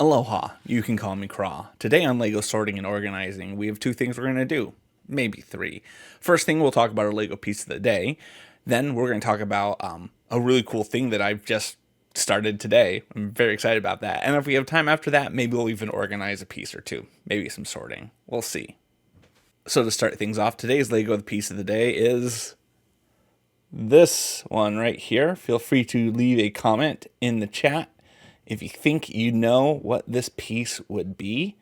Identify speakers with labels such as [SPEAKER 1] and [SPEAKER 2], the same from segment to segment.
[SPEAKER 1] Aloha, you can call me Craw. Today on LEGO Sorting and Organizing, we have two things we're going to do. Maybe three. First thing, we'll talk about our LEGO piece of the day. Then we're going to talk about a really cool thing that I've just started today. I'm very excited about that. And if we have time after that, maybe we'll even organize a piece or two. Maybe some sorting. We'll see. So to start things off, today's LEGO piece of the day is this one right here. Feel free to leave a comment in the chat if you think you know what this piece would be.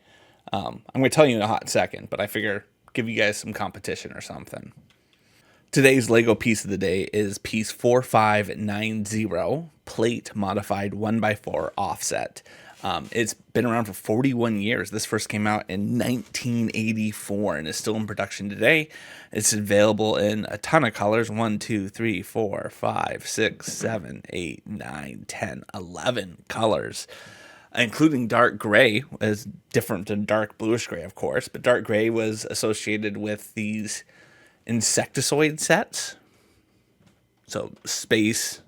[SPEAKER 1] I'm going to tell you in a hot second, but I figure give you guys some competition or something. Today's LEGO piece of the day is piece 4590, plate modified 1x4 offset. It's been around for 41 years. This first came out in 1984 and is still in production today. It's available in a ton of colors: 1, 2, 3, 4, 5, 6, 7, 8, 9, 10, 11 colors, including dark gray. Is different than dark bluish gray, of course, but dark gray was associated with these insectoid sets. So space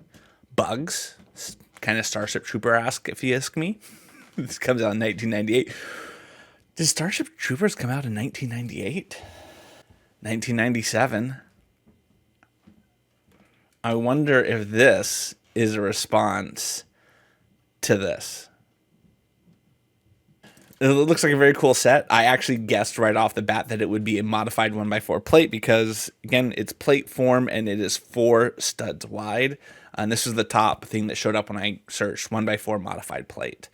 [SPEAKER 1] bugs, kind of Starship Trooper-esque, if you ask me. This comes out in 1998. Did Starship Troopers come out in 1998? 1997. I wonder if this is a response to this. It looks like a very cool set. I actually guessed right off the bat that it would be a modified 1x4 plate because, again, it's plate form and it is 4 studs wide. And this is the top thing that showed up when I searched 1x4 modified plate.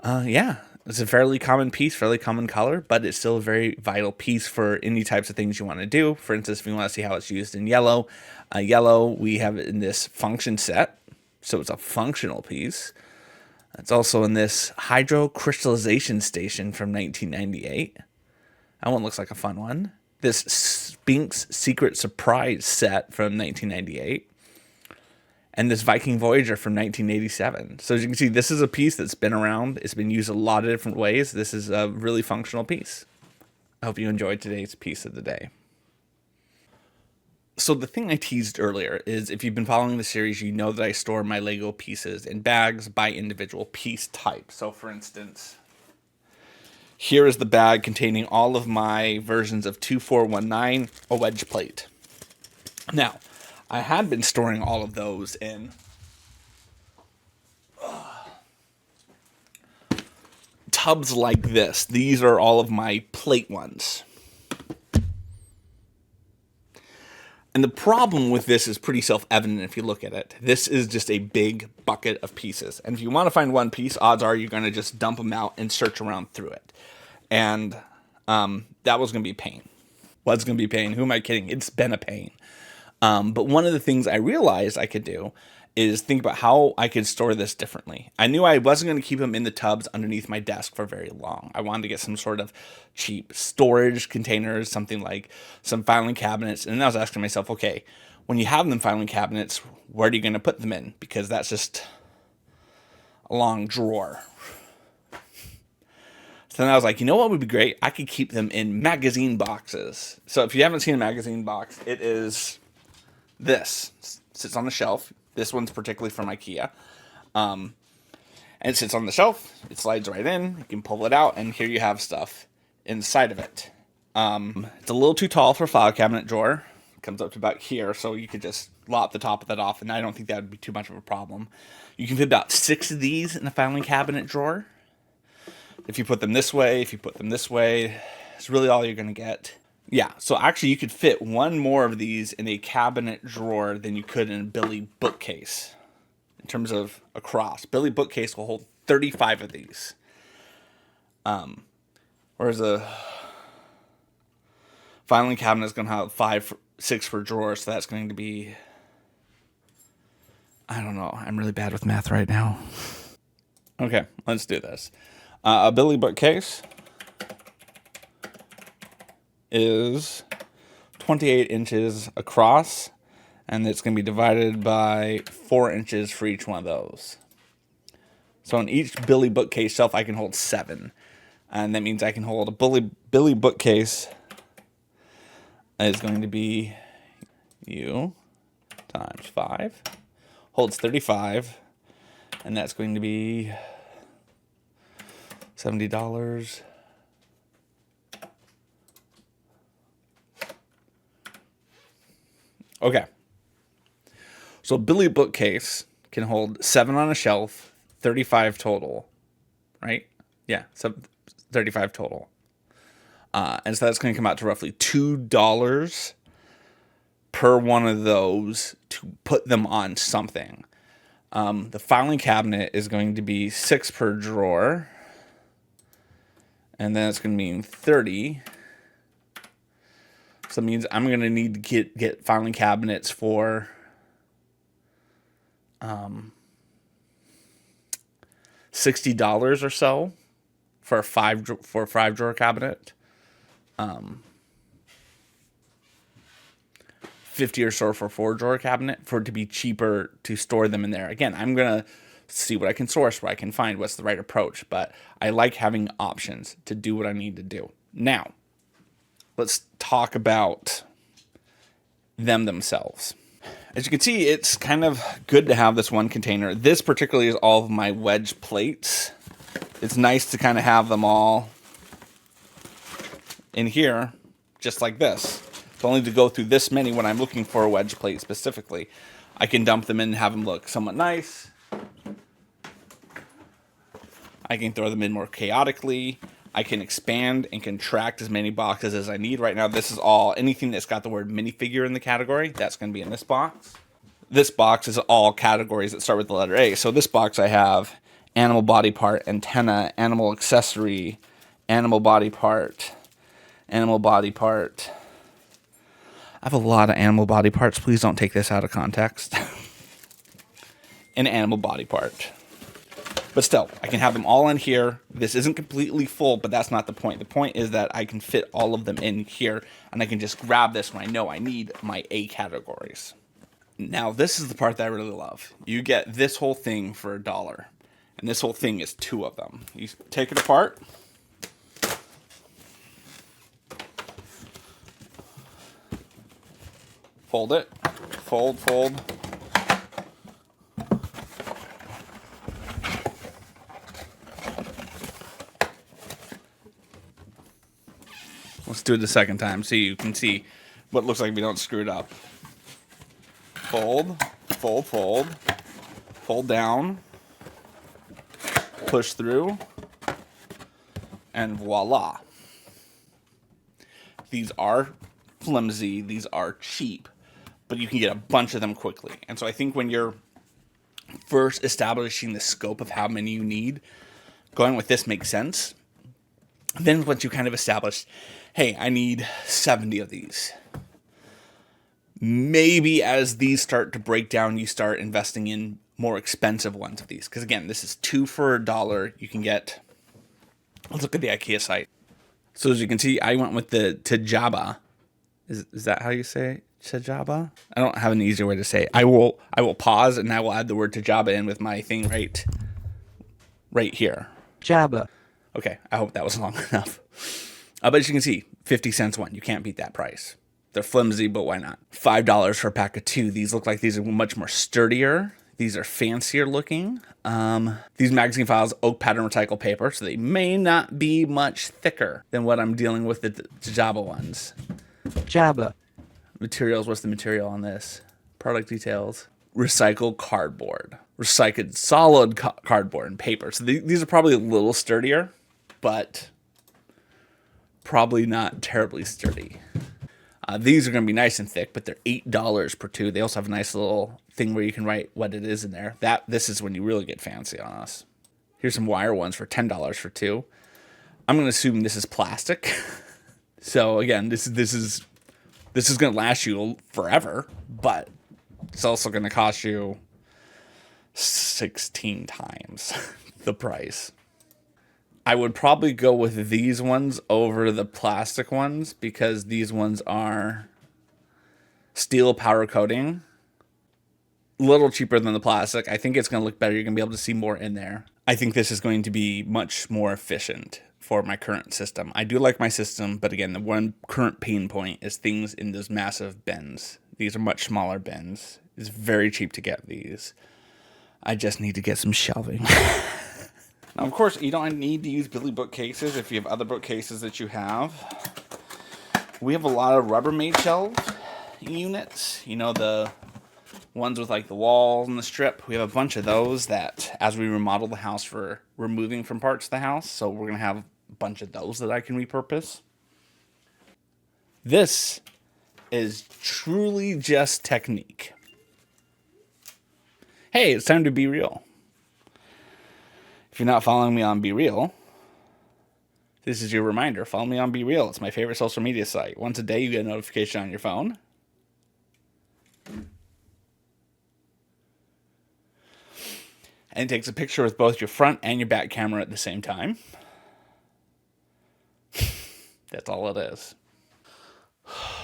[SPEAKER 1] Yeah, it's a fairly common piece, fairly common color, but it's still a very vital piece for any types of things you want to do. For instance, if you want to see how it's used in yellow, we have it in this function set, so it's a functional piece. It's also in this hydro crystallization station from 1998. That one looks like a fun one. This Sphinx Secret Surprise set from 1998. And this Viking Voyager from 1987. So as you can see, this is a piece that's been around. It's been used a lot of different ways. This is a really functional piece. I hope you enjoyed today's piece of the day. So the thing I teased earlier is, if you've been following the series, you know that I store my LEGO pieces in bags by individual piece type. So for instance, here is the bag containing all of my versions of 2419, a wedge plate. Now, I had been storing all of those in tubs like this. These are all of my plate ones. And the problem with this is pretty self-evident if you look at it. This is just a big bucket of pieces. And if you want to find one piece, odds are you're going to just dump them out and search around through it. And that was going to be a pain. Was going to be a pain. Who am I kidding? It's been a pain. But one of the things I realized I could do is think about how I could store this differently. I knew I wasn't going to keep them in the tubs underneath my desk for very long. I wanted to get some sort of cheap storage containers, something like some filing cabinets. And then I was asking myself, okay, when you have them filing cabinets, where are you going to put them in? Because that's just a long drawer. So then I was like, you know what would be great? I could keep them in magazine boxes. So if you haven't seen a magazine box, it is this. It sits on the shelf. This one's particularly from IKEA. And it sits on the shelf. It slides right in. You can pull it out, and here you have stuff inside of it. It's a little too tall for a file cabinet drawer. It comes up to about here, so you could just lop the top of that off, and I don't think that would be too much of a problem. You can fit about 6 of these in a filing cabinet drawer. If you put them this way, if you put them this way, it's really all you're going to get. Yeah, so actually you could fit one more of these in a cabinet drawer than you could in a Billy bookcase. In terms of across, Billy bookcase will hold 35 of these. Whereas a filing cabinet is going to have 6 for drawers, so that's going to be, I don't know, I'm really bad with math right now. Okay, let's do this. A Billy bookcase is 28 inches across, and it's going to be divided by 4 inches for each one of those. So on each Billy bookcase shelf, I can hold 7. And that means I can hold a Billy bookcase is going to be U times 5, holds 35, and that's going to be $70. Okay. So Billy bookcase can hold 7 on a shelf, 35 total, right? Yeah, 35 total. And so that's going to come out to roughly $2 per one of those to put them on something. The filing cabinet is going to be 6 per drawer. And then it's going to mean 30. So that means I'm going to need to get filing cabinets for $60 or so for a 5 drawer cabinet. 50 or so for a 4 drawer cabinet for it to be cheaper to store them in there. Again, I'm going to see what I can source, what I can find, what's the right approach, but I like having options to do what I need to do. Now, let's talk about them themselves. As you can see, it's kind of good to have this one container. This particularly is all of my wedge plates. It's nice to kind of have them all in here, just like this. It's only to go through this many when I'm looking for a wedge plate specifically. I can dump them in and have them look somewhat nice. I can throw them in more chaotically. I can expand and contract as many boxes as I need. Right now, this is all, anything that's got the word minifigure in the category, that's going to be in this box. This box is all categories that start with the letter A. So this box I have animal body part, antenna, animal accessory, animal body part, animal body part. I have a lot of animal body parts. Please don't take this out of context. An animal body part. But still, I can have them all in here. This isn't completely full, but that's not the point. The point is that I can fit all of them in here, and I can just grab this when I know I need my A categories. Now, this is the part that I really love. You get this whole thing for $1, and this whole thing is 2 of them. You take it apart. Fold it. Fold, fold. Let's do it the second time so you can see what it looks like if you don't screw it up. Fold, fold, fold, fold down, push through, and voila. These are flimsy, these are cheap, but you can get a bunch of them quickly. And so I think when you're first establishing the scope of how many you need, going with this makes sense. Then once you kind of establish, hey, I need 70 of these. Maybe as these start to break down, you start investing in more expensive ones of these. Because again, this is 2 for $1. You can get, let's look at the IKEA site. So as you can see, I went with the Tjabba. Is that how you say it? Tjabba? I don't have an easier way to say it. I will pause and I will add the word Tjabba in with my thing right here.
[SPEAKER 2] Tjabba.
[SPEAKER 1] Okay, I hope that was long enough. But as you can see, 50 cents one. You can't beat that price. They're flimsy, but why not? $5 for a pack of 2. These look like these are much more sturdier. These are fancier looking. These magazine files, oak pattern recycled paper, so they may not be much thicker than what I'm dealing with the Tjabba ones.
[SPEAKER 2] Tjabba.
[SPEAKER 1] Materials, what's the material on this? Product details. Recycled cardboard. Recycled solid cardboard and paper. So these are probably a little sturdier, but probably not terribly sturdy. These are going to be nice and thick, but they're $8 per 2. They also have a nice little thing where you can write what it is in there. This is when you really get fancy on us. Here's some wire ones for $10 for 2. I'm going to assume this is plastic. So again, this is going to last you forever, but it's also going to cost you 16 times the price. I would probably go with these ones over the plastic ones because these ones are steel powder coating. A little cheaper than the plastic. I think it's going to look better. You're going to be able to see more in there. I think this is going to be much more efficient for my current system. I do like my system, but again, the one current pain point is things in those massive bins. These are much smaller bins. It's very cheap to get these. I just need to get some shelving. Now, of course, you don't need to use Billy bookcases if you have other bookcases that you have. We have a lot of Rubbermaid shelf units. You know, the ones with like the walls and the strip. We have a bunch of those that, as we remodel the house, for removing from parts of the house. So we're going to have a bunch of those that I can repurpose. This is truly just technique. Hey, it's time to be real. If you're not following me on Be Real, this is your reminder. Follow me on Be Real. It's my favorite social media site. Once a day, you get a notification on your phone. And it takes a picture with both your front and your back camera at the same time. That's all it is.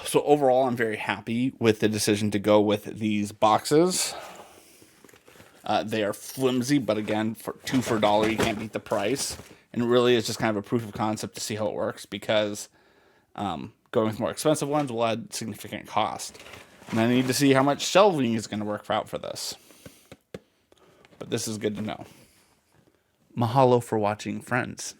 [SPEAKER 1] So overall, I'm very happy with the decision to go with these boxes. They are flimsy, but again, for $2 for $1, you can't beat the price. And really, it's just kind of a proof of concept to see how it works, because going with more expensive ones will add significant cost. And I need to see how much shelving is going to work out for this. But this is good to know. Mahalo for watching, friends.